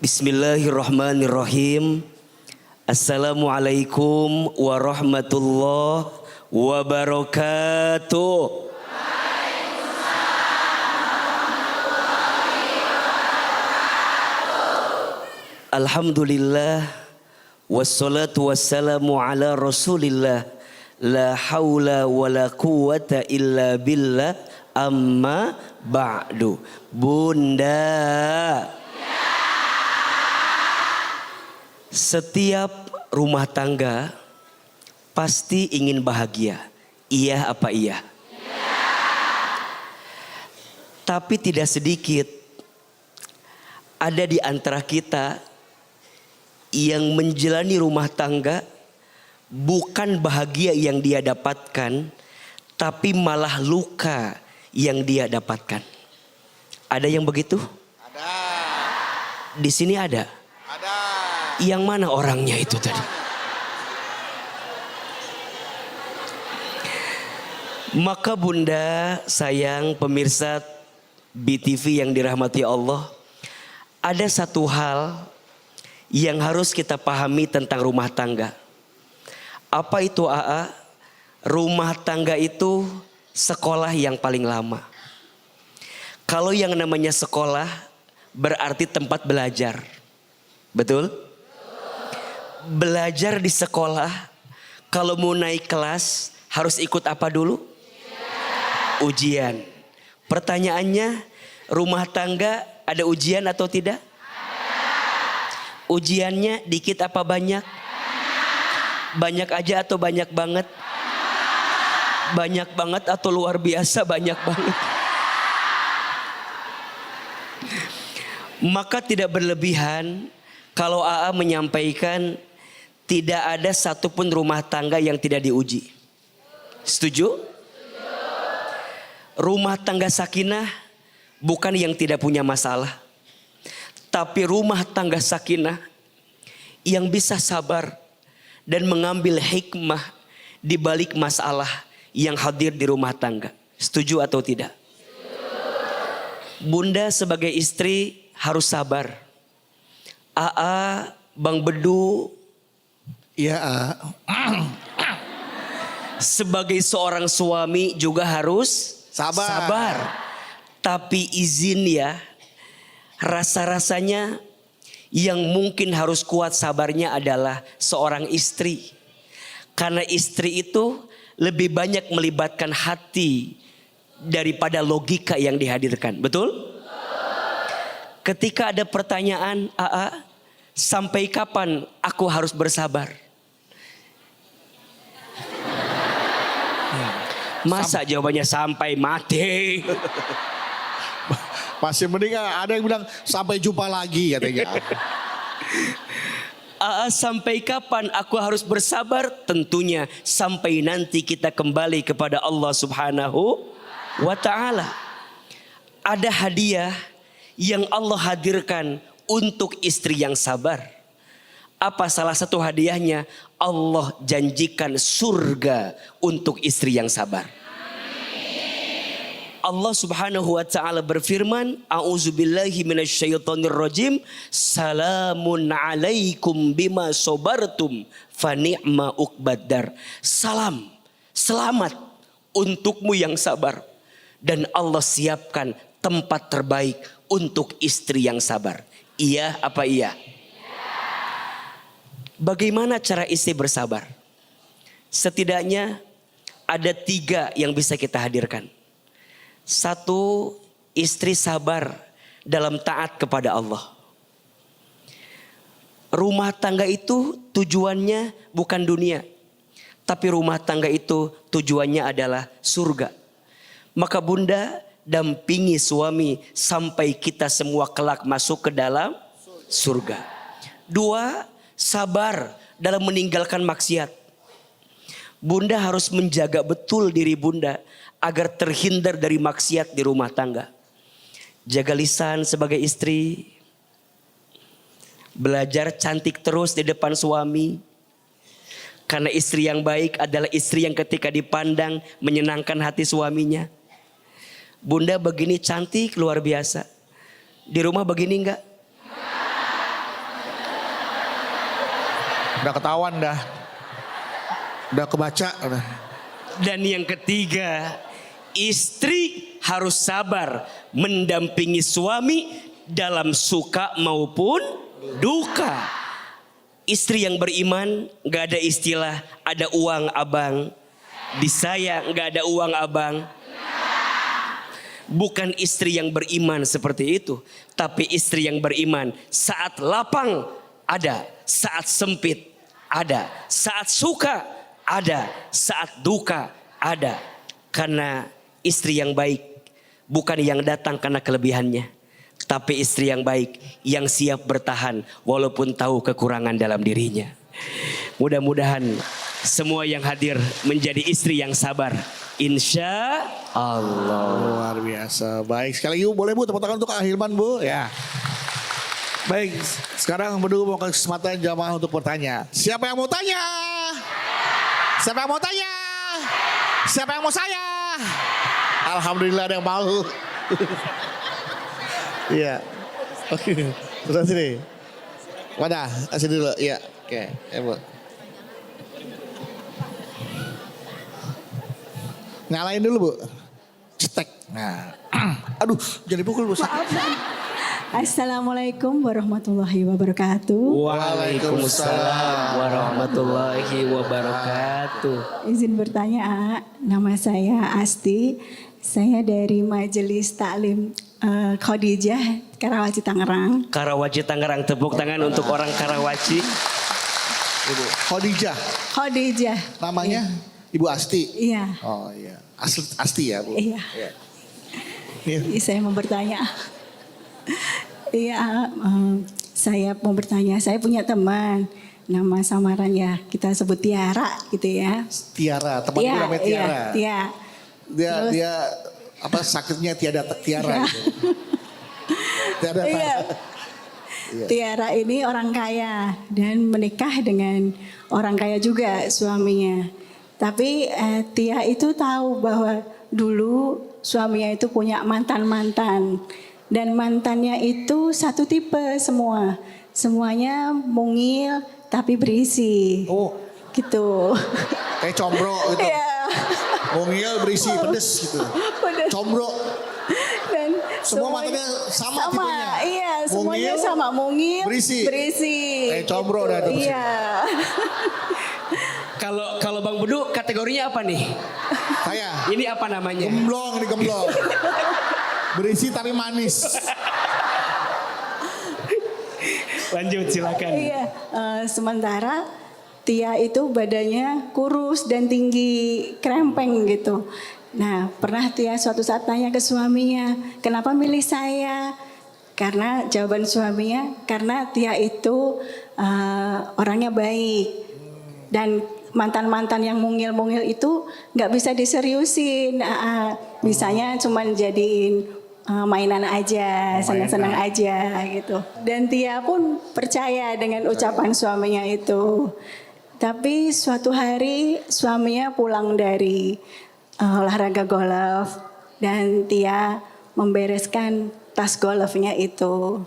Bismillahirrahmanirrahim. Assalamualaikum warahmatullahi wabarakatuh. Alhamdulillah wassalatu wassalamu ala Rasulillah. La haula wala quwata illa billah. Amma ba'du. Bunda, setiap rumah tangga pasti ingin bahagia. Iya apa iya? Iya. Tapi tidak sedikit ada di antara kita yang menjalani rumah tangga bukan bahagia yang dia dapatkan, tapi malah luka yang dia dapatkan. Ada yang begitu? Ada. Di sini ada? Ada. Yang mana orangnya itu tadi? Maka bunda, sayang pemirsa BTV yang dirahmati Allah, ada satu hal yang harus kita pahami tentang rumah tangga. Apa itu AA? Rumah tangga itu sekolah yang paling lama. Kalau yang namanya sekolah berarti tempat belajar. Betul? Belajar di sekolah, kalau mau naik kelas harus ikut apa dulu? Ujian. Pertanyaannya, rumah tangga ada ujian atau tidak? Ujiannya dikit apa banyak? Banyak aja atau banyak banget? Banyak banget atau luar biasa banyak banget? Maka tidak berlebihan kalau AA menyampaikan tidak ada satupun rumah tangga yang tidak diuji. Setuju? Rumah tangga sakinah bukan yang tidak punya masalah, tapi rumah tangga sakinah yang bisa sabar dan mengambil hikmah di balik masalah yang hadir di rumah tangga. Setuju atau tidak? Bunda sebagai istri harus sabar. AA, Bang Bedu, Iya. sebagai seorang suami juga harus sabar. Tapi izin ya, rasa-rasanya yang mungkin harus kuat sabarnya adalah seorang istri. Karena istri itu lebih banyak melibatkan hati daripada logika yang dihadirkan. Betul? Ketika ada pertanyaan, AA, sampai kapan aku harus bersabar? Masa jawabannya sampai mati? Masih mending ada yang bilang sampai jumpa lagi katanya. Sampai kapan aku harus bersabar? Tentunya sampai nanti kita kembali kepada Allah Subhanahu wa ta'ala. Ada hadiah yang Allah hadirkan untuk istri yang sabar. Apa salah satu hadiahnya? Allah janjikan surga untuk istri yang sabar. Allah Subhanahu wa ta'ala berfirman, a'udzubillahi minasyaitonirrajim, salamun alaikum bima sobartum fa ni'ma uqbaddar. Salam, selamat untukmu yang sabar, dan Allah siapkan tempat terbaik untuk istri yang sabar. Iya apa iya? Bagaimana cara istri bersabar? Setidaknya ada 3 yang bisa kita hadirkan. 1, istri sabar dalam taat kepada Allah. Rumah tangga itu tujuannya bukan dunia, tapi rumah tangga itu tujuannya adalah surga. Maka bunda dampingi suami sampai kita semua kelak masuk ke dalam surga. 2, sabar dalam meninggalkan maksiat. Bunda harus menjaga betul diri bunda agar terhindar dari maksiat di rumah tangga. Jaga lisan sebagai istri. Belajar cantik terus di depan suami. Karena istri yang baik adalah istri yang ketika dipandang menyenangkan hati suaminya. Bunda begini cantik luar biasa. Di rumah begini enggak? Udah ketahuan dah. Udah kebaca. Udah. Dan yang ketiga, istri harus sabar mendampingi suami dalam suka maupun duka. Istri yang beriman gak ada istilah ada uang abang. Di saya gak ada uang abang. Bukan istri yang beriman seperti itu. Tapi istri yang beriman saat lapang ada, saat sempit ada, saat suka ada, saat duka ada. Karena istri yang baik bukan yang datang karena kelebihannya, tapi istri yang baik yang siap bertahan walaupun tahu kekurangan dalam dirinya. Mudah-mudahan semua yang hadir menjadi istri yang sabar, insya Allah. Luar biasa. Baik, sekali lagi Bu, boleh Bu tepuk tangan untuk Ahilman Bu. Ya. Baik, sekarang berdua mau kasih kesempatan jamaah untuk bertanya. Siapa yang mau tanya? Siapa yang mau tanya? Siapa yang mau saya? Alhamdulillah ada yang mau. Iya. Oke, terus sini. Mana? Sini dulu. Iya. Oke, ya Bu. Nyalain dulu Bu. Cetek. Nah. Aduh, jadi pukul Bu. Maaf. Assalamualaikum warahmatullahi wabarakatuh. Waalaikumsalam warahmatullahi wabarakatuh. Izin bertanya, nama saya Asti. Saya dari Majelis Taklim Khadijah, Karawaci, Tangerang. Karawaci Tangerang, tepuk tangan untuk orang Karawaci. Ibu Khadijah. Khadijah. Namanya Ibu Asti. Iya. Oh iya. Asti ya Bu. Iya. Iya. Saya mau bertanya. Iya, saya mau bertanya. Saya punya teman, nama samarannya kita sebut Tiara, gitu ya. Tiara, teman ibu namanya Tiara. Iya. Dia apa sakitnya Tiara gitu. Tiara. Iya. Tiara ini orang kaya dan menikah dengan orang kaya juga suaminya. Tapi Tia itu tahu bahwa dulu suaminya itu punya mantan-mantan. Dan mantannya itu satu tipe semua. Semuanya mungil tapi berisi. Oh. Gitu. Kayak combro gitu. Iya. Mungil berisi pedes gitu. Pedes. Combro. Dan Semua mantannya sama tipenya. Iya, semuanya Mungil, sama. Mungil, berisi. Berisi. Kayak combro dah itu. Iya. Kalau Bang Bedu kategorinya apa nih? Saya. Ini apa namanya? Gemblong. Berisi tapi manis. Lanjut silakan. Iya, sementara Tia itu badannya kurus dan tinggi, krempeng gitu. Nah, pernah Tia suatu saat tanya ke suaminya, kenapa milih saya? Karena jawaban suaminya, karena Tia itu orangnya baik. Dan mantan-mantan yang mungil-mungil itu nggak bisa diseriusin. Bisanya cuman jadiin mainan aja, senang-senang aja gitu. Dan Tia pun percaya dengan ucapan suaminya itu. Tapi suatu hari suaminya pulang dari olahraga golf dan Tia membereskan tas golfnya itu.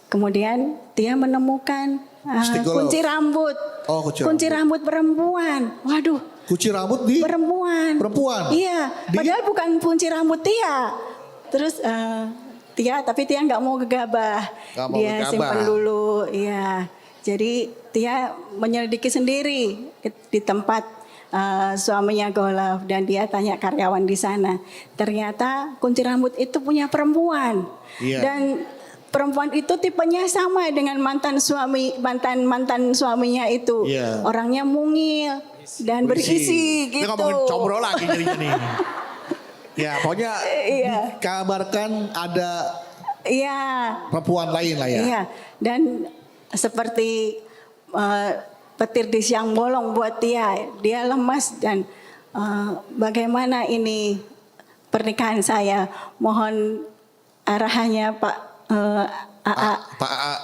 Kemudian Tia menemukan kunci rambut. Oh, kunci rambut perempuan. Waduh. Kunci rambut di perempuan. Iya, padahal bukan kunci rambut Tia. Terus tapi Tia nggak mau gegabah. Dia simpan dulu, iya. Jadi Tia menyelidiki sendiri di tempat suaminya golf dan dia tanya karyawan di sana. Ternyata kunci rambut itu punya perempuan. Iya. Dan perempuan itu tipenya sama dengan mantan suaminya itu. Iya. Orangnya mungil dan berisi gitu. Kita ngomongin combro lagi jadi. Ya, pokoknya dikabarkan ada perempuan lain lah ya. Iya, dan seperti petir di siang bolong buat dia lemas dan bagaimana ini pernikahan saya. Mohon arahannya Pak AA. Pak AA.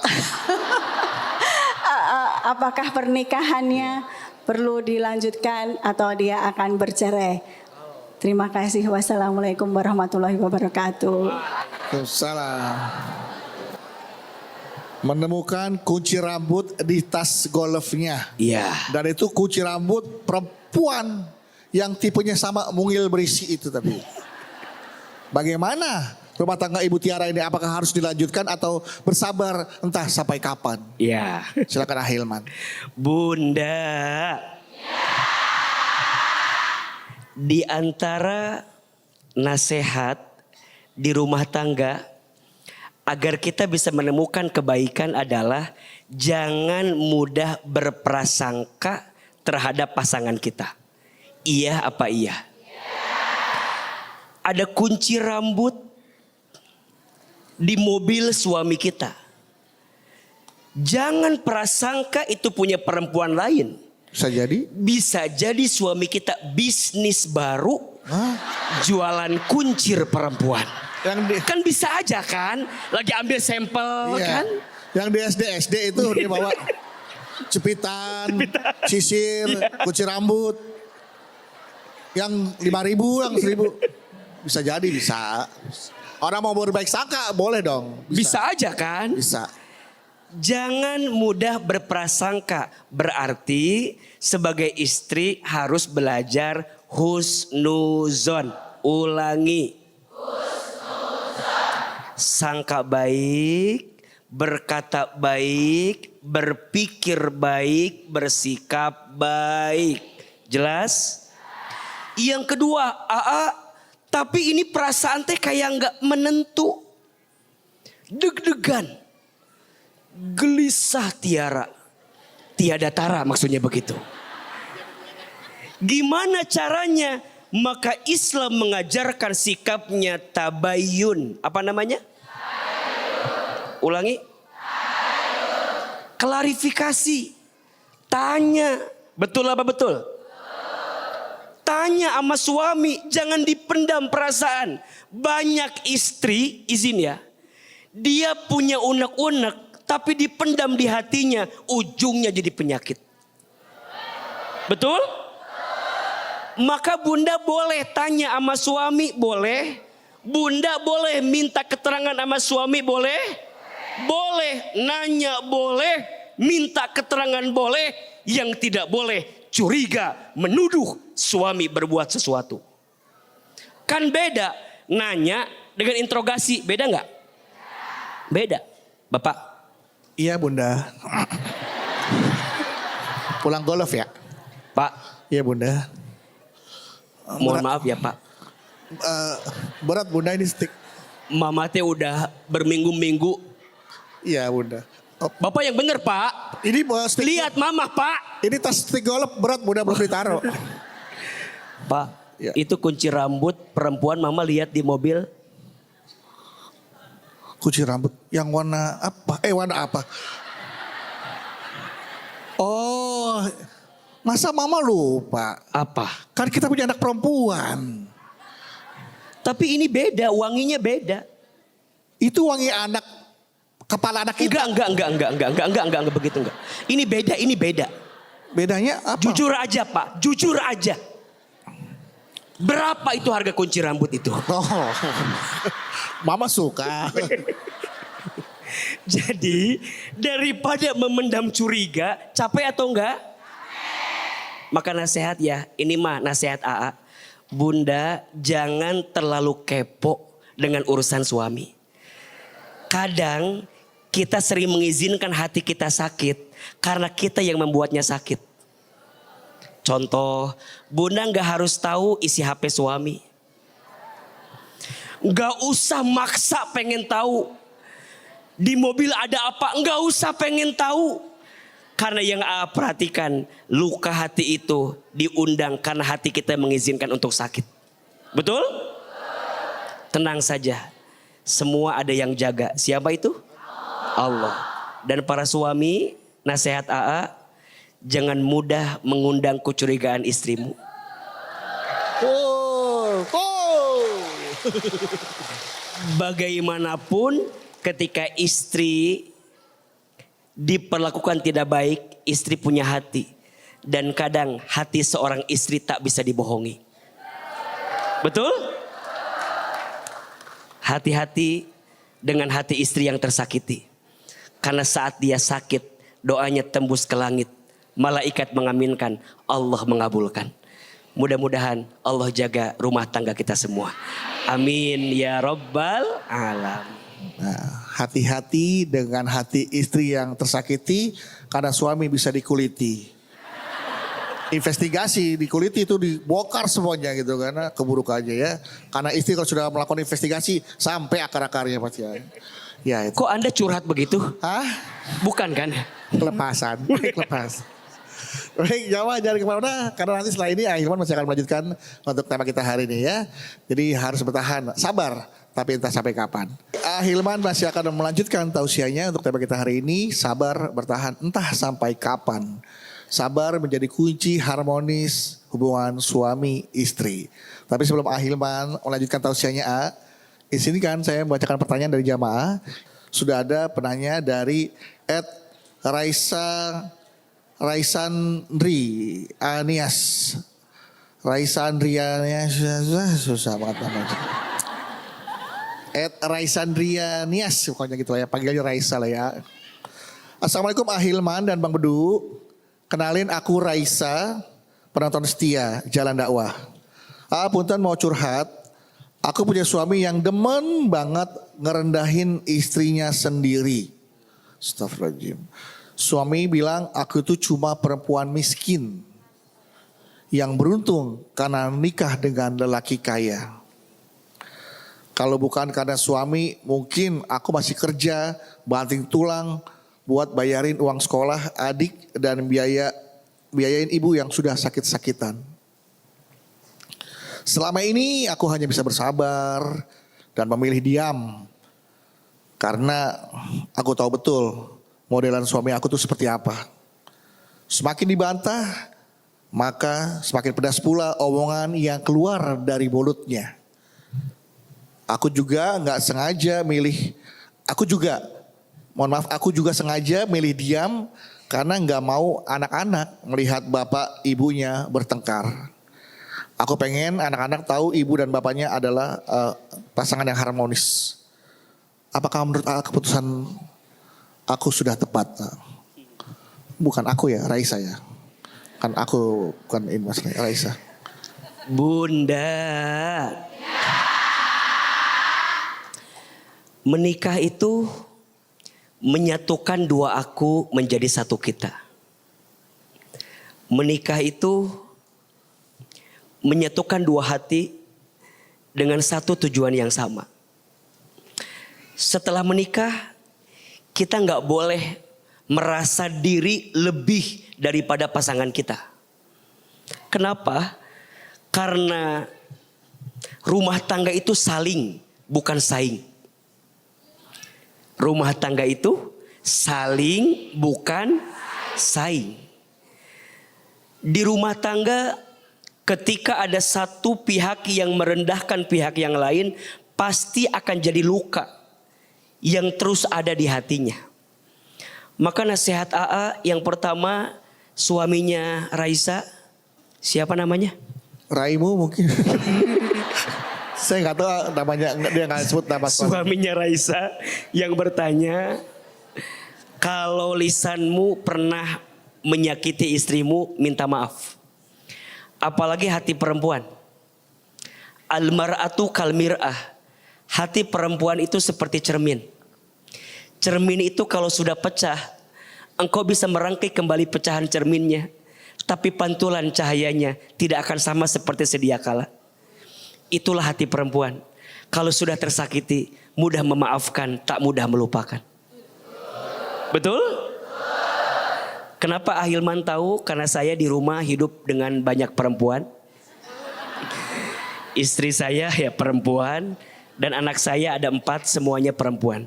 Apakah pernikahannya perlu dilanjutkan atau dia akan bercerai? Terima kasih. Wassalamualaikum warahmatullahi wabarakatuh. Waalaikumsalam. Menemukan kunci rambut di tas golfnya. Iya. Dan itu kunci rambut perempuan yang tipenya sama mungil berisi itu tapi. Bagaimana rumah tangga Ibu Tiara ini? Apakah harus dilanjutkan atau bersabar entah sampai kapan? Iya. Silakan Ahilman. Bunda. Di antara nasihat di rumah tangga agar kita bisa menemukan kebaikan adalah jangan mudah berprasangka terhadap pasangan kita. Iya apa iya? Ada kunci rambut di mobil suami kita. Jangan prasangka itu punya perempuan lain. Bisa jadi? Bisa jadi suami kita bisnis baru, Hah? jualan kuncir perempuan. Yang Kan bisa aja kan, lagi ambil sampel iya. kan. Yang di SD itu dia bawa cepitan, sisir, kunci rambut. Yang 5.000, yang 1.000. Bisa jadi, bisa. Orang mau berbaik sangka, boleh dong. Bisa aja kan. Bisa. Jangan mudah berprasangka. Berarti sebagai istri harus belajar husnuzon. Ulangi. Sangka baik, berkata baik, berpikir baik, bersikap baik. Jelas? Yang kedua, tapi ini perasaan teh kayak nggak menentu. Deg-degan. Gelisah Tiara. Tiada tara maksudnya begitu. Gimana caranya? Maka Islam mengajarkan sikapnya tabayun. Apa namanya? Ulangi. Klarifikasi. Tanya. Betul apa betul? Tanya sama suami. Jangan dipendam perasaan. Banyak istri, izin ya. Dia punya unek-unek. Tapi dipendam di hatinya. Ujungnya jadi penyakit. Betul? Maka bunda boleh tanya sama suami, boleh. Bunda boleh minta keterangan sama suami, boleh. Boleh nanya, boleh. Minta keterangan, boleh. Yang tidak boleh curiga, menuduh suami berbuat sesuatu. Kan beda nanya dengan interogasi, beda nggak? Beda, Bapak. Iya Bunda. Pulang golf ya? Pak, Iya Bunda. mohon maaf ya Pak. Berat Bunda ini stick. Mama teh udah berminggu-minggu. Iya Bunda. Oh, Bapak yang bener Pak. ini stick. Lihat Mama Pak. Ini tas stick golf berat Bunda belum ditaruh. Pak, Ya. itu kunci rambut perempuan Mama lihat di mobil. Kunci rambut yang warna apa? Warna apa? Oh, masa Mama lupa? Apa? Kan kita punya anak perempuan. Tapi ini beda, wanginya beda. Itu wangi anak kepala anak kita. Enggak begitu enggak. Ini beda. Bedanya apa? Jujur aja Pak, jujur aja. Berapa itu harga kunci rambut itu? Oh, Mama suka. Jadi daripada memendam curiga, capek atau enggak? Maka nasihat ya, ini mah nasihat AA. Bunda jangan terlalu kepo dengan urusan suami. Kadang kita sering mengizinkan hati kita sakit karena kita yang membuatnya sakit. Contoh, Bunda gak harus tahu isi HP suami. Gak usah maksa pengen tahu. Di mobil ada apa, gak usah pengen tahu. Karena yang AA perhatikan, luka hati itu diundang karena hati kita mengizinkan untuk sakit. Betul? Tenang saja. Semua ada yang jaga. Siapa itu? Allah. Dan para suami, nasihat AA, jangan mudah mengundang kecurigaan istrimu. Bagaimanapun ketika istri diperlakukan tidak baik, istri punya hati. Dan kadang hati seorang istri tak bisa dibohongi. Betul? Hati-hati dengan hati istri yang tersakiti. Karena saat dia sakit, doanya tembus ke langit. Malaikat mengaminkan, Allah mengabulkan. Mudah-mudahan Allah jaga rumah tangga kita semua. Amin ya Rabbal Alamin. Nah, hati-hati dengan hati istri yang tersakiti karena suami bisa dikuliti. Investigasi dikuliti itu dibongkar semuanya gitu karena keburukannya ya. Karena istri kalau sudah melakukan investigasi sampai akar-akarnya pasti ya. Ya itu. Kok Anda curhat begitu? Hah? Bukan kan? Kelepasan. Lepas. Baik, jangan kemana-mana karena nanti setelah ini Ahilman masih akan melanjutkan untuk tema kita hari ini ya. Jadi harus bertahan, sabar, tapi entah sampai kapan. Ahilman masih akan melanjutkan tausiahnya untuk tema kita hari ini, sabar, bertahan, entah sampai kapan. Sabar menjadi kunci harmonis hubungan suami istri. Tapi sebelum Ahilman melanjutkan tausiahnya, di sini kan saya membacakan pertanyaan dari jamaah. Sudah ada penanya dari Raisandri Anias. Raisandri Anias susah banget namanya. Raisandria Nias pokoknya gitu lah ya, panggilnya Raisa lah ya. Assalamualaikum Ahilman dan Bang Bedu. Kenalin aku Raisa, penonton setia Jalan Dakwah. Punten mau curhat. Aku punya suami yang demen banget ngerendahin istrinya sendiri. Astagfirullahaladzim. Suami bilang aku itu cuma perempuan miskin yang beruntung karena nikah dengan lelaki kaya. Kalau bukan karena suami, mungkin aku masih kerja, banting tulang buat bayarin uang sekolah adik dan biayain ibu yang sudah sakit-sakitan. Selama ini aku hanya bisa bersabar dan memilih diam. Karena aku tahu betul modelan suami aku tuh seperti apa. Semakin dibantah, maka semakin pedas pula omongan yang keluar dari mulutnya. Aku juga sengaja milih diam karena nggak mau anak-anak melihat bapak ibunya bertengkar. Aku pengen anak-anak tahu ibu dan bapaknya adalah pasangan yang harmonis. Apakah menurut keputusan aku sudah tepat? Bukan aku ya, Raisa ya. Kan aku bukan ini mas Raisa. Bunda. Menikah itu menyatukan dua aku menjadi satu kita. Menikah itu menyatukan dua hati dengan satu tujuan yang sama. Setelah menikah, kita nggak boleh merasa diri lebih daripada pasangan kita. Kenapa? Karena rumah tangga itu saling, bukan saing. Rumah tangga itu saling, bukan saing. Di rumah tangga, ketika ada satu pihak yang merendahkan pihak yang lain, pasti akan jadi luka yang terus ada di hatinya. Maka nasihat AA yang pertama, suaminya Raisa, siapa namanya? Raimu mungkin. Saya nggak tahu namanya, dia nggak sebut nama suaminya Raisa yang bertanya, kalau lisanmu pernah menyakiti istrimu, minta maaf. Apalagi hati perempuan. Al-mar'atu kal mir'ah. Hati perempuan itu seperti cermin. Cermin itu kalau sudah pecah, engkau bisa merangkai kembali pecahan cerminnya. Tapi pantulan cahayanya tidak akan sama seperti sedia kala. Itulah hati perempuan. Kalau sudah tersakiti, mudah memaafkan, tak mudah melupakan. Betul? Kenapa Ahilman tahu? Karena saya di rumah hidup dengan banyak perempuan. Istri saya ya perempuan. Dan anak saya ada 4, semuanya perempuan.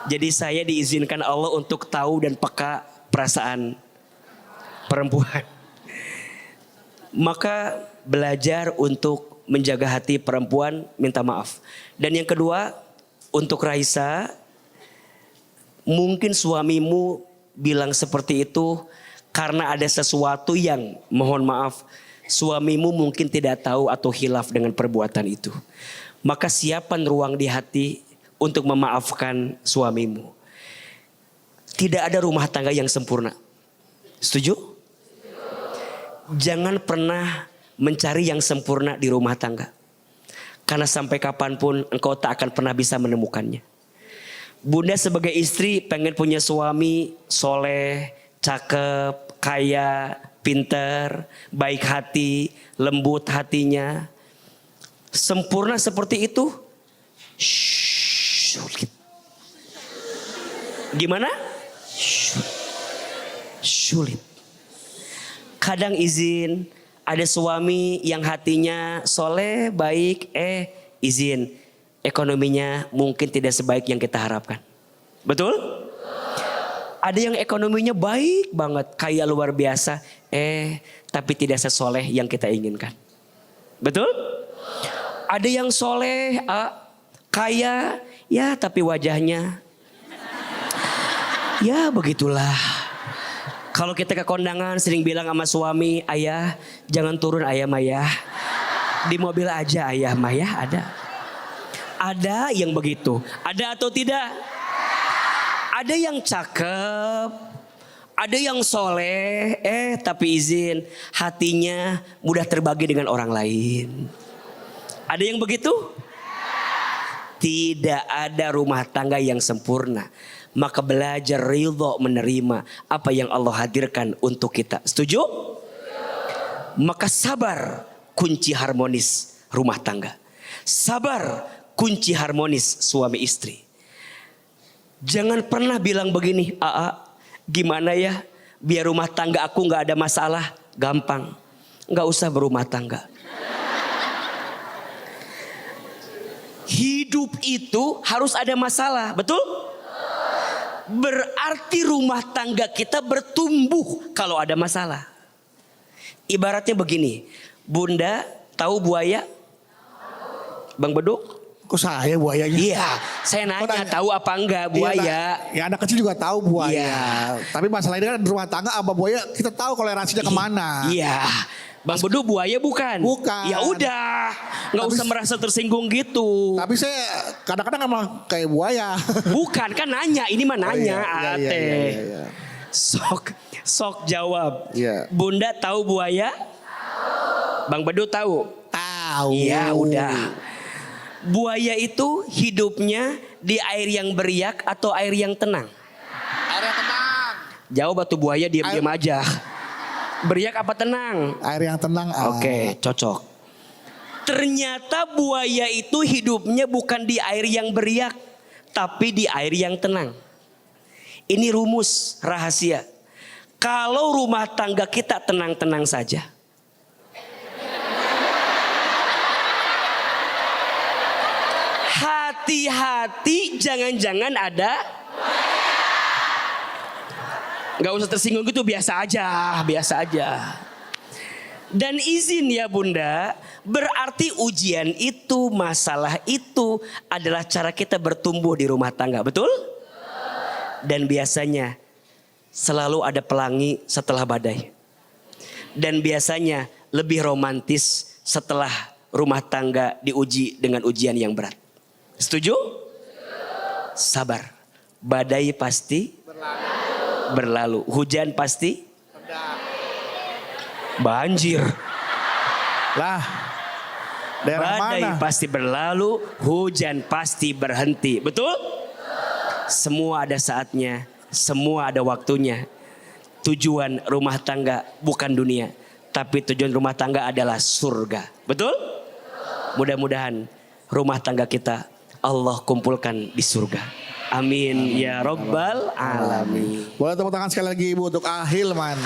Jadi saya diizinkan Allah untuk tahu dan peka perasaan perempuan. Maka belajar untuk menjaga hati perempuan, minta maaf. Dan yang kedua, untuk Raisa, mungkin suamimu bilang seperti itu karena ada sesuatu yang, mohon maaf, suamimu mungkin tidak tahu atau khilaf dengan perbuatan itu. Maka siapkan ruang di hati untuk memaafkan suamimu. Tidak ada rumah tangga yang sempurna. Setuju? Jangan pernah mencari yang sempurna di rumah tangga. Karena sampai kapanpun engkau tak akan pernah bisa menemukannya. Bunda sebagai istri pengen punya suami soleh, cakep, kaya, pinter, baik hati, lembut hatinya. Sempurna seperti itu sulit. Gimana? Sulit. Kadang izin, ada suami yang hatinya soleh, baik, izin. Ekonominya mungkin tidak sebaik yang kita harapkan. Betul? Ada yang ekonominya baik banget, kaya luar biasa, tapi tidak sesoleh yang kita inginkan. Betul? Ada yang soleh, kaya, ya tapi wajahnya, ya begitulah. Kalau kita ke kondangan sering bilang sama suami, ayah jangan turun ayah Maya. Di mobil aja ayah Maya ada. Ada yang begitu. Ada atau tidak? Ada yang cakep. Ada yang soleh. Tapi izin hatinya mudah terbagi dengan orang lain. Ada yang begitu? Tidak ada rumah tangga yang sempurna. Maka belajar ridho menerima apa yang Allah hadirkan untuk kita. Setuju? Maka sabar kunci harmonis rumah tangga. Sabar kunci harmonis suami istri. Jangan pernah bilang begini, gimana ya biar rumah tangga aku gak ada masalah. Gampang, gak usah berumah tangga. Hidup itu harus ada masalah, betul? Berarti rumah tangga kita bertumbuh kalau ada masalah. Ibaratnya begini, Bunda tahu buaya? Bang Beduk? Kok saya buayanya? Iya, saya nanya tahu apa enggak buaya? Ya anak kecil juga tahu buaya. Iya. Tapi masalah ini kan rumah tangga apa buaya kita tahu kolerasinya kemana. Iya. Bang Bedu buaya bukan? Bukan. Ya udah, nggak usah merasa tersinggung gitu. Tapi saya kadang-kadang emang kayak buaya. Bukan kan nanya, ini mah nanya, Iya. Sok jawab. Iya. Bunda tahu buaya? Bang Bedu tahu? Tahu. Iya udah. Buaya itu hidupnya di air yang beriak atau air yang tenang? Air yang tenang. Jawab batu buaya diam-diam aja. Beriak apa tenang? Air yang tenang. Oke, cocok. Ternyata buaya itu hidupnya bukan di air yang beriak, tapi di air yang tenang. Ini rumus rahasia. Kalau rumah tangga kita tenang-tenang saja, hati-hati jangan-jangan ada. Gak usah tersinggung gitu, biasa aja. Dan izin ya Bunda, berarti ujian itu, masalah itu adalah cara kita bertumbuh di rumah tangga, betul? Dan biasanya selalu ada pelangi setelah badai. Dan biasanya lebih romantis setelah rumah tangga diuji dengan ujian yang berat. Setuju? Sabar. Badai pasti berlalu. Hujan pasti banjir. Lah, daerah Badai mana? pasti berlalu, hujan pasti berhenti. Betul? Semua ada saatnya, semua ada waktunya. Tujuan rumah tangga bukan dunia, tapi tujuan rumah tangga adalah surga. Betul? Mudah-mudahan rumah tangga kita Allah kumpulkan di surga. Amin ya Rabbal Alamin. Boleh tepuk tangan sekali lagi Ibu untuk Ahilman.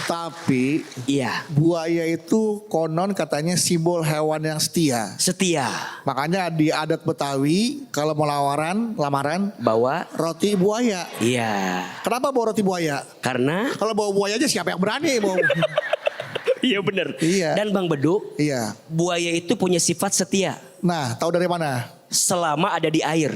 Tapi Iya, buaya itu konon katanya simbol hewan yang setia. setia. Makanya di adat Betawi kalau mau lamaran Bawa, roti buaya. iya. Kenapa bawa roti buaya? Karena, Kalau bawa buaya aja siapa yang berani bawa? iya benar. Iya. Dan Bang Bedu, Iya. buaya itu punya sifat setia. Nah, tahu dari mana? Selama ada di air.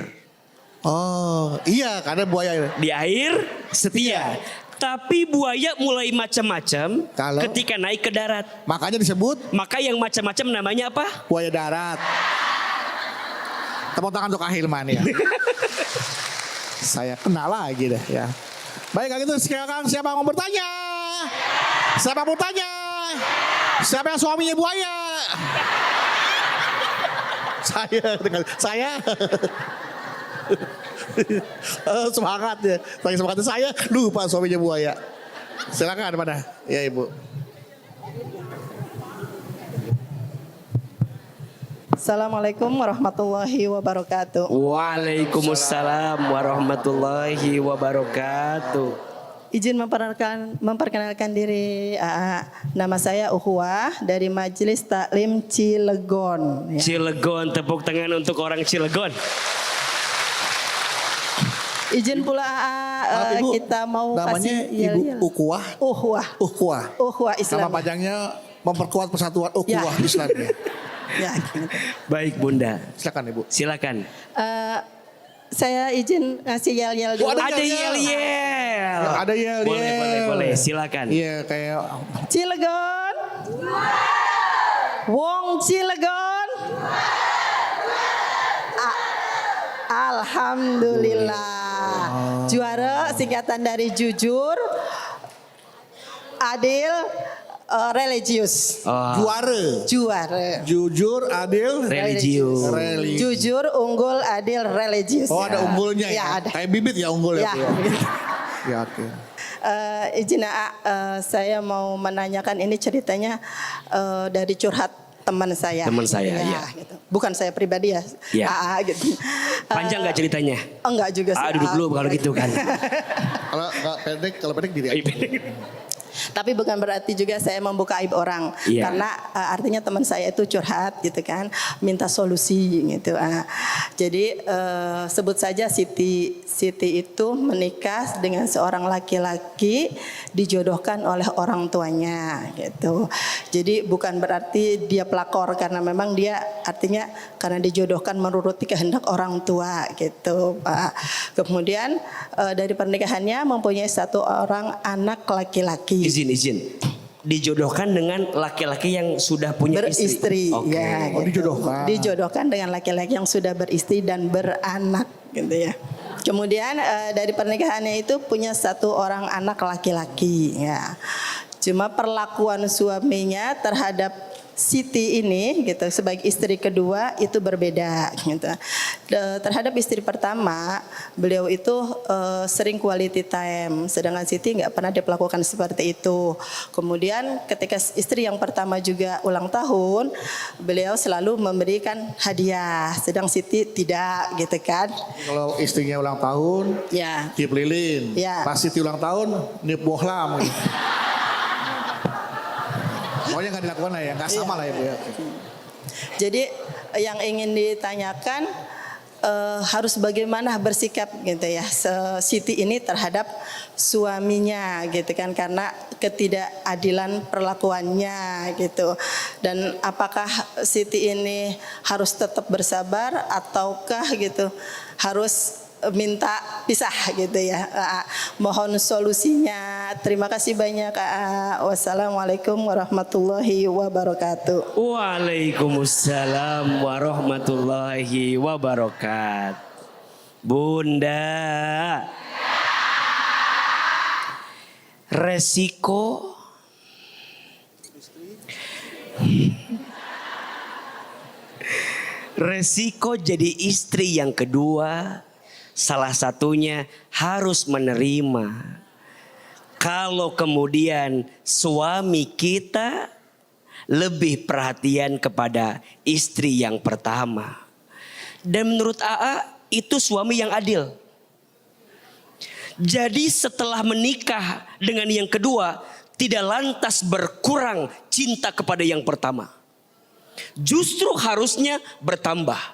Oh, iya karena buaya. Di air setia. Tapi buaya mulai macam-macam Kalau? ketika naik ke darat. Makanya disebut Maka yang macam-macam namanya apa? buaya darat. Tepuk tangan untuk Ahilman ya. Saya kenal lagi deh ya. Baik kalau gitu sekarang siapa yang mau bertanya? Siapa yang mau tanya? Siapa yang suaminya buaya? Saya. Semangat ya. Saking semangatnya saya lupa suaminya buaya. Silakan mana? Ya Ibu. Assalamualaikum warahmatullahi wabarakatuh. Waalaikumsalam warahmatullahi wabarakatuh. Izin memperkenalkan diri. Nama saya Uhuwah dari Majelis Taklim Cilegon. Ya. Cilegon, tepuk tangan untuk orang Cilegon. Izin pula Ibu, kita mau namanya kasih Ibu Ukuwah. Uhuwah Islam. Nama panjangnya memperkuat persatuan Ukuwah Ya. Islam ya. Ya, gitu. Baik Bunda. Silakan Ibu. Silakan. Saya izin ngasih yel-yel dulu. Ada yel-yel. Ada yel. Boleh. Silakan. Iya kayak Cilegon. Wong Cilegon. Alhamdulillah. Juara singkatan dari jujur, adil, religius. Juara. jujur, adil, Religius. Jujur, unggul, adil, religius. Oh ada unggulnya ya? Ya, ada. Kayak bibit ya unggul Ya. ya? Ya oke. Izin saya mau menanyakan ini ceritanya dari curhat teman saya. Teman saya, iya. Gitu. Bukan saya pribadi ya. Iya. Gitu. Panjang nggak ceritanya? Enggak juga sih. Duduk dulu kalau gitu kan. Kalau pendek diri aja. Tapi bukan berarti juga saya membuka aib orang. Iya. Karena artinya teman saya itu curhat gitu kan. Minta solusi gitu. Jadi sebut saja Siti. Siti itu menikah dengan seorang laki-laki dijodohkan oleh orang tuanya gitu. Jadi bukan berarti dia pelakor. Karena memang dia artinya karena dijodohkan menuruti kehendak orang tua gitu. Kemudian dari pernikahannya mempunyai satu orang anak laki-laki. Izin. Dijodohkan dengan laki-laki yang sudah punya Beristri. Oke. Ya, Oh, dijodohkan. Dijodohkan dengan laki-laki yang sudah beristri dan beranak gitu ya. Kemudian dari pernikahannya itu punya satu orang anak laki-laki ya. Cuma perlakuan suaminya terhadap Siti ini gitu sebagai istri kedua itu berbeda gitu. Terhadap istri pertama beliau itu sering quality time, sedangkan Siti nggak pernah diperlakukan seperti itu. Kemudian ketika istri yang pertama juga ulang tahun, beliau selalu memberikan hadiah, sedang Siti tidak gitu kan. Kalau istrinya ulang tahun, Ya. tiup lilin. Ya. Pas Siti ulang tahun, niup bohlam. Pokoknya nggak dilakukan lah ya, nggak sama lah ya Bu ya. Jadi yang ingin ditanyakan harus bagaimana bersikap gitu ya Siti ini terhadap suaminya gitu kan, karena ketidakadilan perlakuannya gitu. Dan apakah Siti ini harus tetap bersabar ataukah gitu harus minta pisah gitu ya. Mohon solusinya. Terima kasih banyak. Wassalamualaikum warahmatullahi wabarakatuh. Waalaikumsalam warahmatullahi wabarakatuh. Bunda, resiko jadi istri yang kedua, salah satunya harus menerima kalau kemudian suami kita lebih perhatian kepada istri yang pertama. Dan menurut AA itu suami yang adil. Jadi setelah menikah dengan yang kedua tidak lantas berkurang cinta kepada yang pertama. Justru harusnya bertambah.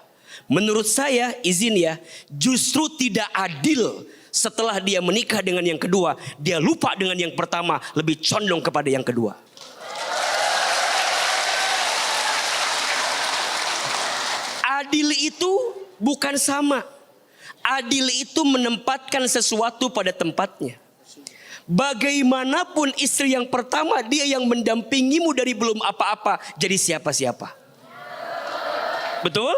Menurut saya, izin ya, justru tidak adil setelah dia menikah dengan yang kedua, dia lupa dengan yang pertama, lebih condong kepada yang kedua. Adil itu bukan sama. Adil itu menempatkan sesuatu pada tempatnya. Bagaimanapun istri yang pertama, dia yang mendampingimu dari belum apa-apa jadi siapa-siapa. Betul?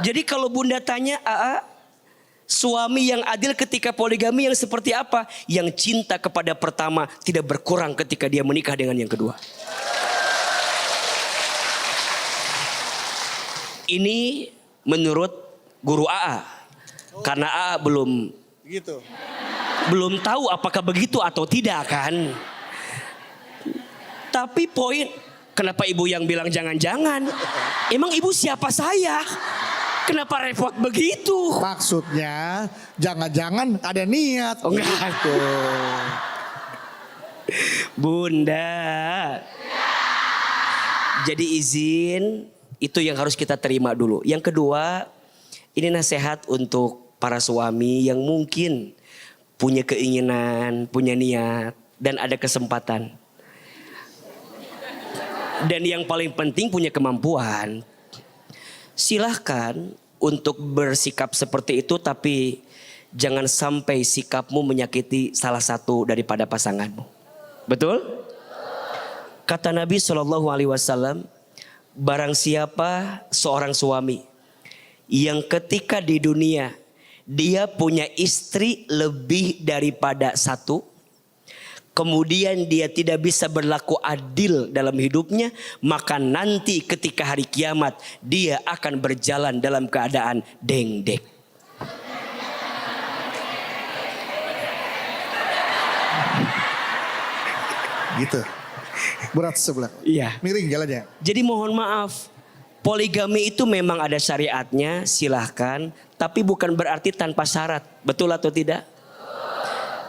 Jadi kalau Bunda tanya, AA, Suami yang adil ketika poligami yang seperti apa? Yang cinta kepada pertama tidak berkurang ketika dia menikah dengan yang kedua. Ini menurut guru AA. Karena AA belum tahu apakah begitu atau tidak kan. Tapi poin, kenapa ibu yang bilang jangan-jangan? Emang ibu siapa saya? Kenapa repot begitu? Maksudnya jangan-jangan ada niat. Oh enggak. Gitu. Bunda. Jadi izin itu yang harus kita terima dulu. Yang kedua, ini nasihat untuk para suami yang mungkin punya keinginan, punya niat, dan ada kesempatan. Dan yang paling penting punya kemampuan. Silahkan untuk bersikap seperti itu, tapi jangan sampai sikapmu menyakiti salah satu daripada pasanganmu. Betul? Kata Nabi SAW, barang siapa seorang suami yang ketika di dunia dia punya istri lebih daripada satu, kemudian dia tidak bisa berlaku adil dalam hidupnya, maka nanti ketika hari kiamat dia akan berjalan dalam keadaan dengdek. Gitu. Berat sebelah. Iya. Miring jalannya. Jadi mohon maaf, poligami itu memang ada syariatnya, silahkan, tapi bukan berarti tanpa syarat. Betul atau tidak?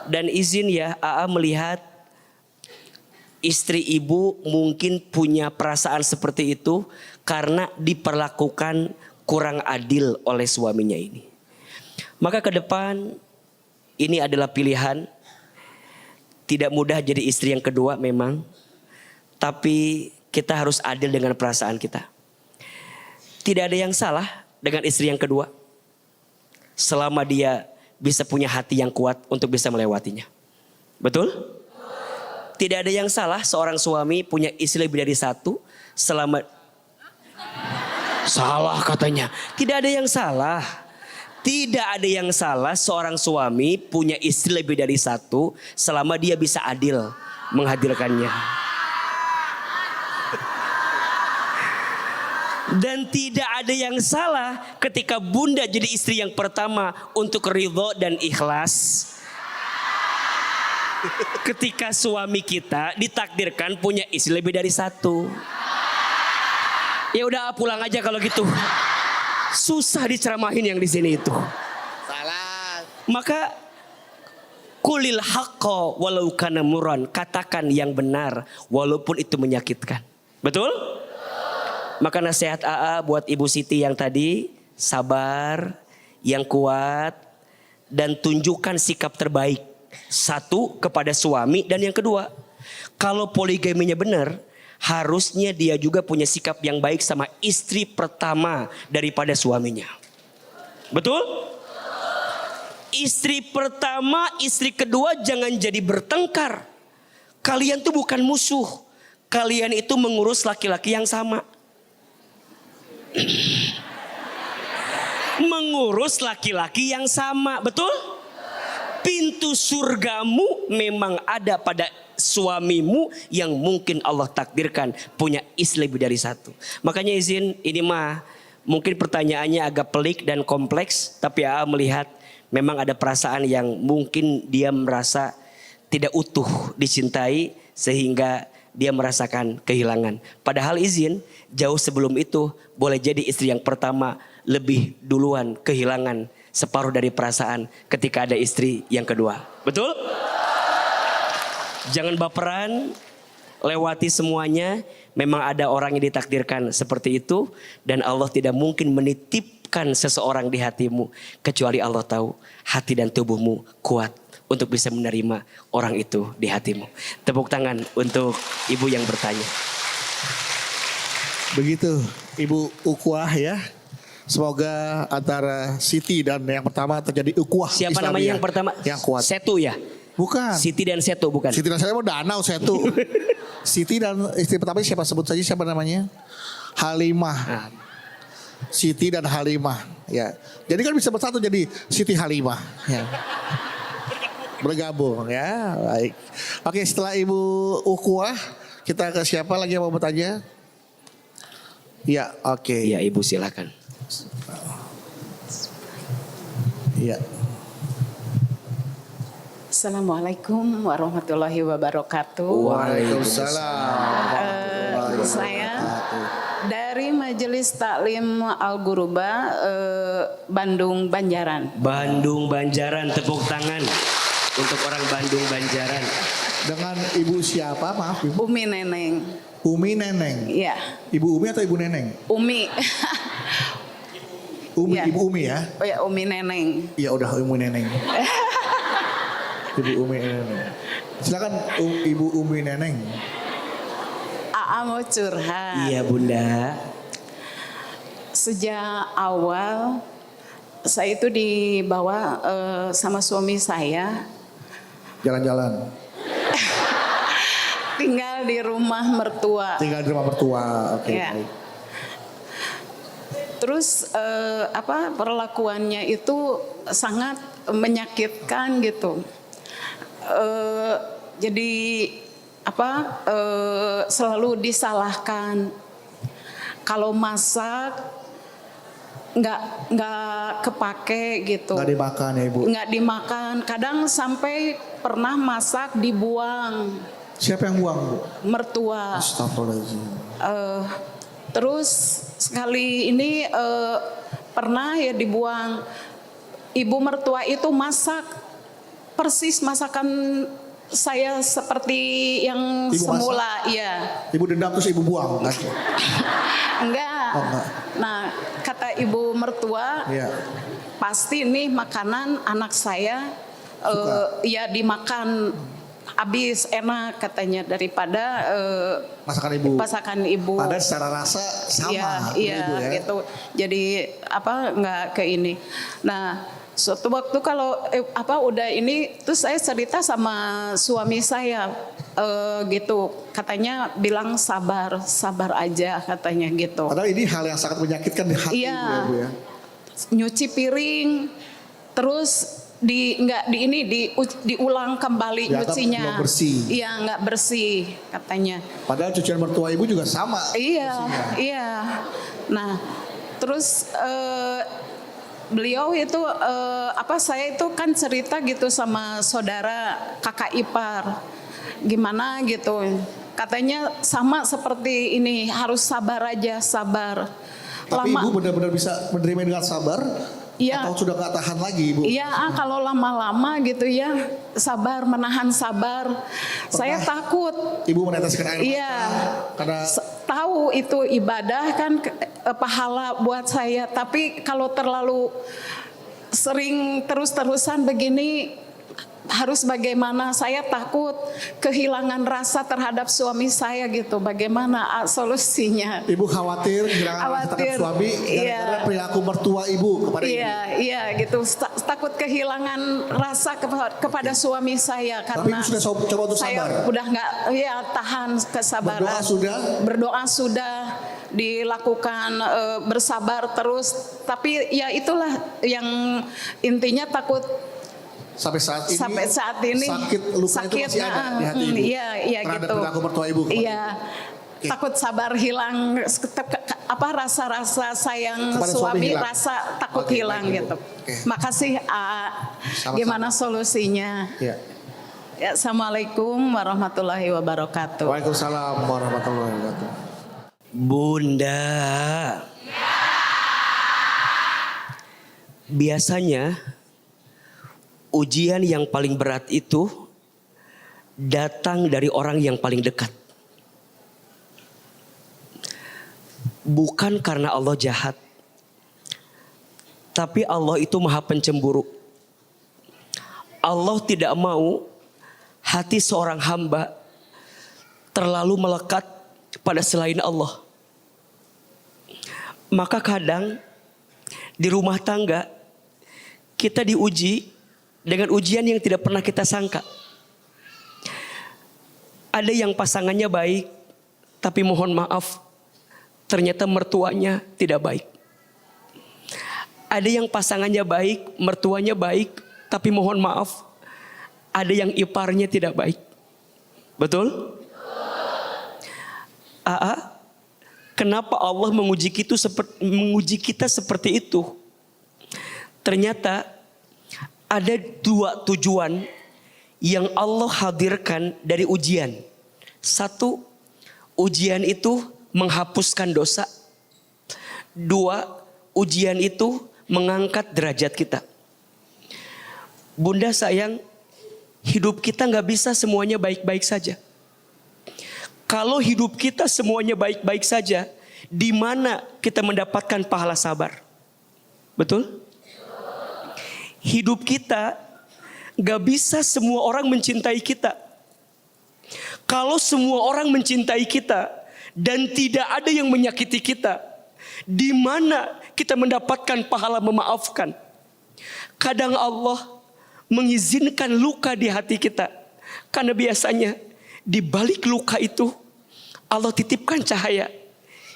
Dan izin ya, AA melihat istri ibu mungkin punya perasaan seperti itu karena diperlakukan kurang adil oleh suaminya ini. Maka ke depan ini adalah pilihan. Tidak mudah jadi istri yang kedua memang. Tapi kita harus adil dengan perasaan kita. Tidak ada yang salah dengan istri yang kedua. Selama dia bisa punya hati yang kuat untuk bisa melewatinya. Betul? Tidak ada yang salah seorang suami punya istri lebih dari satu selama... Salah katanya. Tidak ada yang salah. Tidak ada yang salah seorang suami punya istri lebih dari satu selama dia bisa adil menghadirkannya. Dan tidak ada yang salah ketika bunda jadi istri yang pertama untuk ridho dan ikhlas. Ketika suami kita ditakdirkan punya istri lebih dari satu. Ya udah pulang aja kalau gitu. Susah diceramahin yang di sini itu. Salah. Maka kulil haqqo walau kana murran, katakan yang benar walaupun itu menyakitkan. Betul? Maka nasihat AA buat Ibu Siti yang tadi, sabar, yang kuat, dan tunjukkan sikap terbaik. Satu, kepada suami, dan yang kedua, kalau poligaminya benar, harusnya dia juga punya sikap yang baik sama istri pertama daripada suaminya. Betul? Istri pertama, istri kedua jangan jadi bertengkar. Kalian tuh bukan musuh. Kalian itu mengurus laki-laki yang sama. Mengurus laki-laki yang sama, betul? Pintu surgamu memang ada pada suamimu yang mungkin Allah takdirkan punya istri lebih dari satu. Makanya izin, ini mah mungkin pertanyaannya agak pelik dan kompleks, tapi AA melihat memang ada perasaan yang mungkin dia merasa tidak utuh dicintai sehingga dia merasakan kehilangan. Padahal izin, jauh sebelum itu boleh jadi istri yang pertama lebih duluan kehilangan separuh dari perasaan ketika ada istri yang kedua. Betul? Jangan baperan, lewati semuanya. Memang ada orang yang ditakdirkan seperti itu. Dan Allah tidak mungkin menitipkan seseorang di hatimu kecuali Allah tahu hati dan tubuhmu kuat untuk bisa menerima orang itu di hatimu. Tepuk tangan untuk ibu yang bertanya. Begitu Ibu Ukhuwah ya. Semoga antara Siti dan yang pertama terjadi ukhuwah. Siapa Islamiyah namanya yang pertama? Yang kuat. Setu ya? Bukan. Siti dan Setu bukan? Siti dan saya mau danau Setu. Siti dan istri pertama siapa, sebut saja siapa namanya? Halimah. Nah, Siti dan Halimah. Ya. Jadi kan bisa bersatu jadi Siti Halimah. Ya. Bergabung ya. Baik. Oke, setelah Ibu Ukuah, kita ke siapa lagi yang mau bertanya? Ya, oke. Ya Ibu silakan. Ya. Assalamualaikum warahmatullahi wabarakatuh. Waalaikumsalam. Saya dari Majelis Taklim Al-Guruba Bandung Banjaran. Bandung Banjaran, tepuk tangan untuk orang Bandung Banjaran. Dengan Ibu siapa? Maaf Ibu. Umi Neneng. Umi Neneng. Iya, Ibu Umi atau Ibu Neneng? Umi. Umi, Ya. Ibu Umi ya? Oh ya, Umi Neneng. Iya udah Umi Neneng. Ibu Umi Neneng. Silakan Ibu Umi Neneng. Aa mau curhat. Iya Bunda. Sejak awal saya itu dibawa sama suami saya Jalan-jalan. tinggal di rumah mertua. Tinggal di rumah mertua. Oke. Ya. Baik. Terus perlakuannya itu sangat menyakitkan gitu. Jadi selalu disalahkan. Kalau masak nggak kepake gitu. Nggak dimakan ya Ibu. Nggak dimakan. Kadang sampai pernah masak dibuang Siapa yang buang Bu? mertua. Astagfirullahaladzim. Terus sekali ini pernah ya dibuang. Ibu mertua itu masak persis masakan saya seperti yang Ibu semula, iya. Ibu dendam terus Ibu buang. Enggak. Oh, enggak. Nah, kata ibu mertua, Iya. pasti nih makanan anak saya ya dimakan habis enak katanya daripada Masakan Ibu. masakan ibu. Padahal secara rasa sama. Iya, Ibu ya. gitu. Jadi nggak ke ini. Nah, suatu waktu kalau udah ini, terus saya cerita sama suami saya gitu. Katanya bilang sabar aja katanya gitu. Padahal ini hal yang sangat menyakitkan di hati Iya. Ibu ya Bu ya. Nyuci piring, terus diulang kembali Dianggap nyucinya. belum bersih. Iya, nggak bersih katanya. Padahal cucian mertua Ibu juga sama. Iya, bersihnya. iya. Nah, terus beliau itu saya itu kan cerita gitu sama saudara kakak ipar, gimana gitu. Katanya sama seperti ini, harus sabar aja, sabar. Tapi Ibu benar-benar bisa menerima dengan sabar? Iya. Atau sudah nggak tahan lagi Ibu? Iya, kalau lama-lama gitu ya, menahan sabar. Saya takut. Ibu meneteskan air mata Iya. karena Tahu itu ibadah kan pahala buat saya, tapi kalau terlalu sering terus-terusan begini harus bagaimana? Saya takut kehilangan rasa terhadap suami saya gitu. Bagaimana solusinya? Ibu khawatir kehilangan rasa terhadap Khawatir, suami gara-gara iya. perilaku mertua Ibu kepada Ibu. Iya gitu. Takut kehilangan rasa kepada suami saya Tapi karena Ibu sudah coba untuk saya sabar. udah nggak tahan kesabaran. Berdoa sudah dilakukan, bersabar terus. Tapi ya itulah yang intinya takut. Sampai saat ini Sakit, luka itu masih ada di hati Ibu. Iya terhadap gitu. perilaku mertua Ibu kepada Iya. Oke. Takut sabar hilang, rasa-rasa sayang Kepada suami, hilang. rasa takut Oke, hilang baik, Ibu. gitu. Oke. Makasih. Sama-sama. Gimana solusinya? Iya. Ya, Assalamualaikum warahmatullahi wabarakatuh. Waalaikumsalam warahmatullahi wabarakatuh. Bunda. Biasanya ujian yang paling berat itu datang dari orang yang paling dekat. Bukan karena Allah jahat, tapi Allah itu maha pencemburu. Allah tidak mau hati seorang hamba terlalu melekat pada selain Allah. Maka kadang di rumah tangga kita diuji dengan ujian yang tidak pernah kita sangka. Ada yang pasangannya baik, tapi mohon maaf, ternyata mertuanya tidak baik. Ada yang pasangannya baik, mertuanya baik, tapi mohon maaf, ada yang iparnya tidak baik. Betul? Kenapa Allah menguji kita seperti itu? Ternyata ada dua tujuan yang Allah hadirkan dari ujian. Satu, ujian itu menghapuskan dosa. Dua, ujian itu mengangkat derajat kita. Bunda sayang, hidup kita gak bisa semuanya baik-baik saja. Kalau hidup kita semuanya baik-baik saja, di mana kita mendapatkan pahala sabar? Betul? Hidup kita gak bisa semua orang mencintai kita. Kalau semua orang mencintai kita dan tidak ada yang menyakiti kita, di mana kita mendapatkan pahala memaafkan? Kadang Allah mengizinkan luka di hati kita, karena biasanya di balik luka itu Allah titipkan cahaya,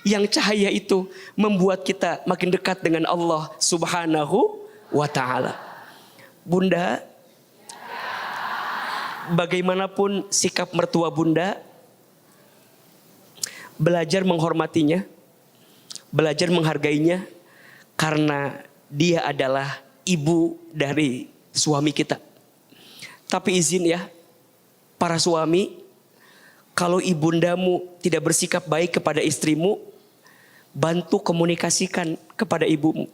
yang cahaya itu membuat kita makin dekat dengan Allah Subhanahu wa ta'ala. Bunda, bagaimanapun sikap mertua Bunda, belajar menghormatinya, belajar menghargainya, karena dia adalah ibu dari suami kita. Tapi izin ya, para suami, kalau ibundamu tidak bersikap baik kepada istrimu, bantu komunikasikan kepada ibumu.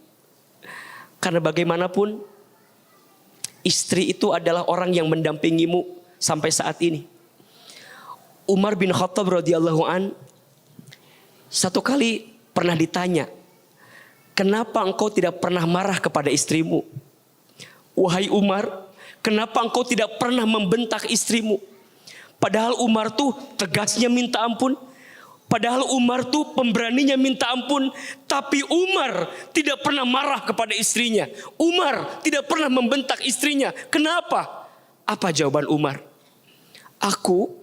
Karena bagaimanapun, istri itu adalah orang yang mendampingimu sampai saat ini. Umar bin Khattab radhiyallahu an satu kali pernah ditanya, kenapa engkau tidak pernah marah kepada istrimu? Wahai Umar, kenapa engkau tidak pernah membentak istrimu? Padahal Umar tuh tegasnya minta ampun. Padahal Umar tuh pemberaninya minta ampun. Tapi Umar tidak pernah marah kepada istrinya. Umar tidak pernah membentak istrinya. Kenapa? Apa jawaban Umar? Aku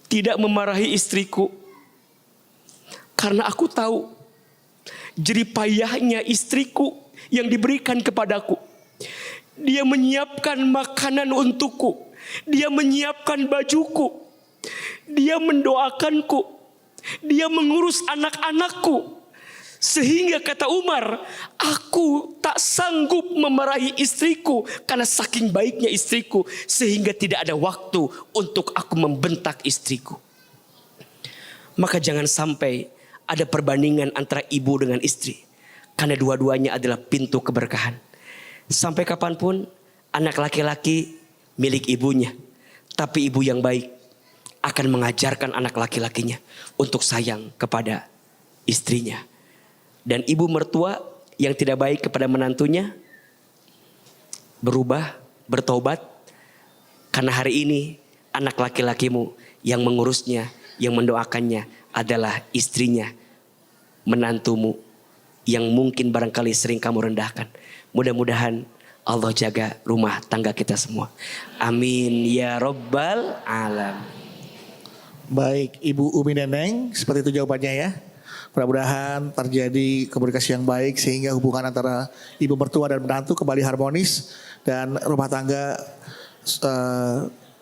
tidak memarahi istriku karena aku tahu jeripayahnya istriku yang diberikan kepadaku. Dia menyiapkan makanan untukku. Dia menyiapkan bajuku. Dia mendoakanku. Dia mengurus anak-anakku. Sehingga kata Umar, aku tak sanggup memarahi istriku karena saking baiknya istriku, sehingga tidak ada waktu untuk aku membentak istriku. Maka jangan sampai ada perbandingan antara ibu dengan istri, karena dua-duanya adalah pintu keberkahan. Sampai kapanpun anak laki-laki milik ibunya, tapi ibu yang baik akan mengajarkan anak laki-lakinya untuk sayang kepada istrinya. Dan ibu mertua yang tidak baik kepada menantunya berubah, bertobat, karena hari ini anak laki-lakimu yang mengurusnya, yang mendoakannya adalah istrinya, menantumu yang mungkin barangkali sering kamu rendahkan. Mudah-mudahan Allah jaga rumah tangga kita semua. Amin ya Rabbal Alamin. Baik, Ibu Umi Neneng, seperti itu jawabannya ya. Mudah-mudahan terjadi komunikasi yang baik sehingga hubungan antara ibu mertua dan menantu kembali harmonis dan rumah tangga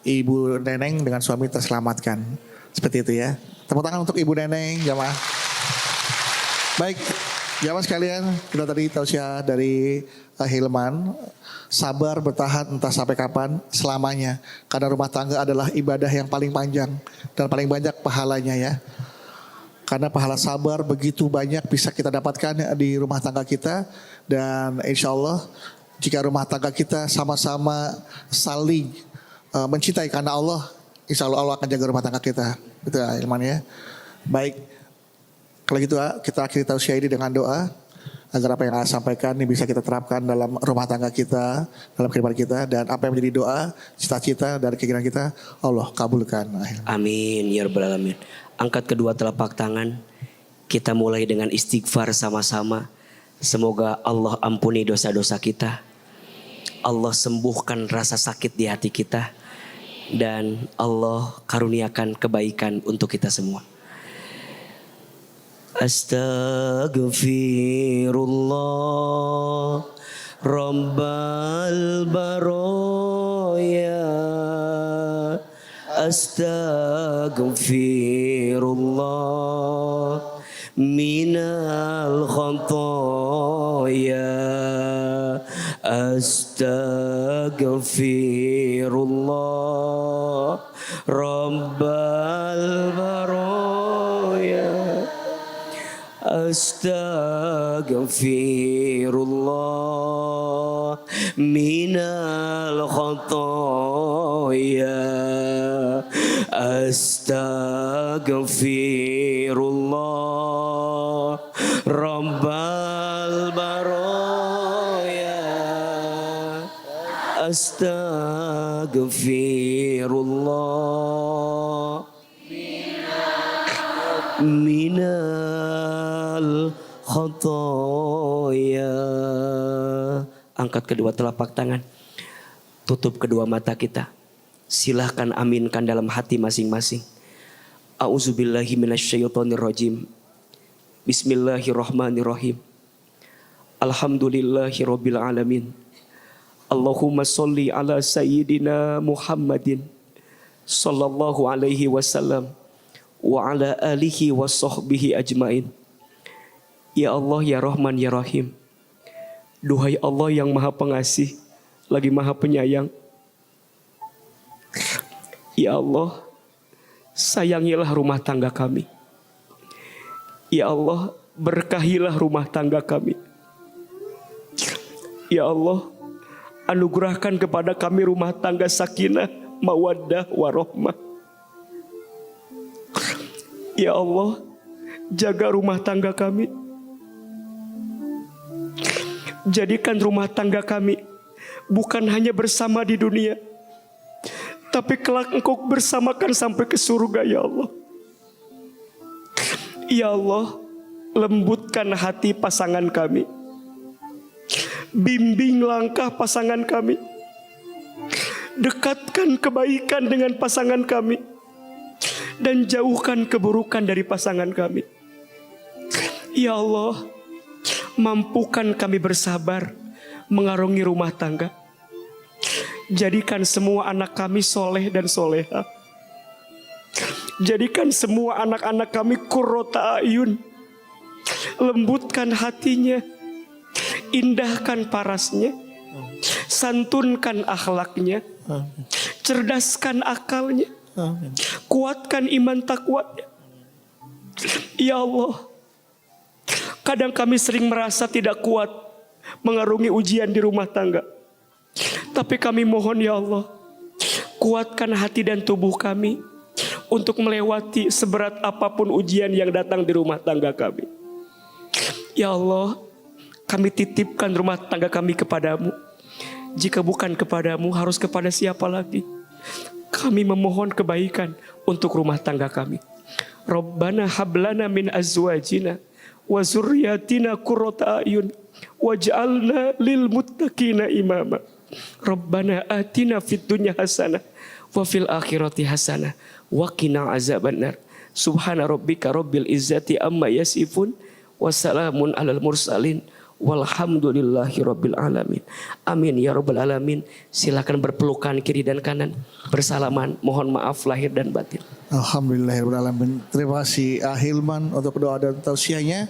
Ibu Neneng dengan suami terselamatkan. Seperti itu ya. Tepuk tangan untuk Ibu Neneng, jamaah. Baik, jamaah sekalian, kita tadi tausiah dari Hilman. Sabar bertahan entah sampai kapan, selamanya. Karena rumah tangga adalah ibadah yang paling panjang dan paling banyak pahalanya ya. Karena pahala sabar begitu banyak bisa kita dapatkan di rumah tangga kita. Dan insya Allah jika rumah tangga kita sama-sama saling mencintai karena Allah, insya Allah Allah akan jaga rumah tangga kita. Betul ya Hilman ya. Baik, kalau gitu kita akhiri tausiah ini dengan doa. Agar apa yang saya sampaikan ini bisa kita terapkan dalam rumah tangga kita, dalam kehidupan kita. Dan apa yang menjadi doa, cita-cita dan keinginan kita, Allah kabulkan. Amin ya Rabbal Alamin. Angkat kedua telapak tangan. Kita mulai dengan istighfar sama-sama. Semoga Allah ampuni dosa-dosa kita. Allah sembuhkan rasa sakit di hati kita. Dan Allah karuniakan kebaikan untuk kita semua. Astaghfirullah Astaghfirullah minal khataaya. Astaghfirullah Rabbal baraya. Astaghfirullah minal khataaya. Astaghfirullah Rabbal baraya. Astaghfirullah minal khotoya. Angkat kedua telapak tangan, tutup kedua mata kita. Silahkan aminkan dalam hati masing-masing. A'udzubillahi minasyaitonirrajim. Bismillahirrahmanirrahim. Alhamdulillahirabbil alamin. Allahumma sholli ala sayyidina Muhammadin sallallahu alaihi wasallam wa ala alihi wa sahbihi ajmain. Ya Allah, ya Rahman, ya Rahim. Duhai Allah yang maha pengasih lagi maha penyayang. Ya Allah, sayangilah rumah tangga kami. Ya Allah, berkahilah rumah tangga kami. Ya Allah, anugerahkan kepada kami rumah tangga sakinah, mawaddah, warahmah. Ya Allah, jaga rumah tangga kami. Jadikan rumah tangga kami bukan hanya bersama di dunia, tapi kelak Engkau bersamakan sampai ke surga, ya Allah. Ya Allah, lembutkan hati pasangan kami. Bimbing langkah pasangan kami. Dekatkan kebaikan dengan pasangan kami. Dan jauhkan keburukan dari pasangan kami. Ya Allah, mampukan kami bersabar mengarungi rumah tangga. Jadikan semua anak kami soleh dan soleha. Jadikan semua anak-anak kami qurrata ayun. Lembutkan hatinya. Indahkan parasnya. Santunkan akhlaknya. Cerdaskan akalnya. Kuatkan iman takwanya. Ya Allah, kadang kami sering merasa tidak kuat mengarungi ujian di rumah tangga. Tapi kami mohon ya Allah, kuatkan hati dan tubuh kami untuk melewati seberat apapun ujian yang datang di rumah tangga kami. Ya Allah, kami titipkan rumah tangga kami kepadamu. Jika bukan kepadamu, harus kepada siapa lagi? Kami memohon kebaikan untuk rumah tangga kami. Rabbana hablana min azwajina wa zurriyatina qurrata ayun waj'alna lil muttaqina imama. Rabbana atina fid dunya hasanah wa fil akhirati hasanah wa qina azabannar. Subhana rabbika rabbil izzati amma yasifun wa salamun alal mursalin walhamdulillahi rabbil alamin. Amin ya rabbal alamin. Silakan berpelukan kiri dan kanan, bersalaman, mohon maaf lahir dan batin. Alhamdulillahirrahmanirrahim. Terima kasih Hilman untuk doa dan tausiahnya.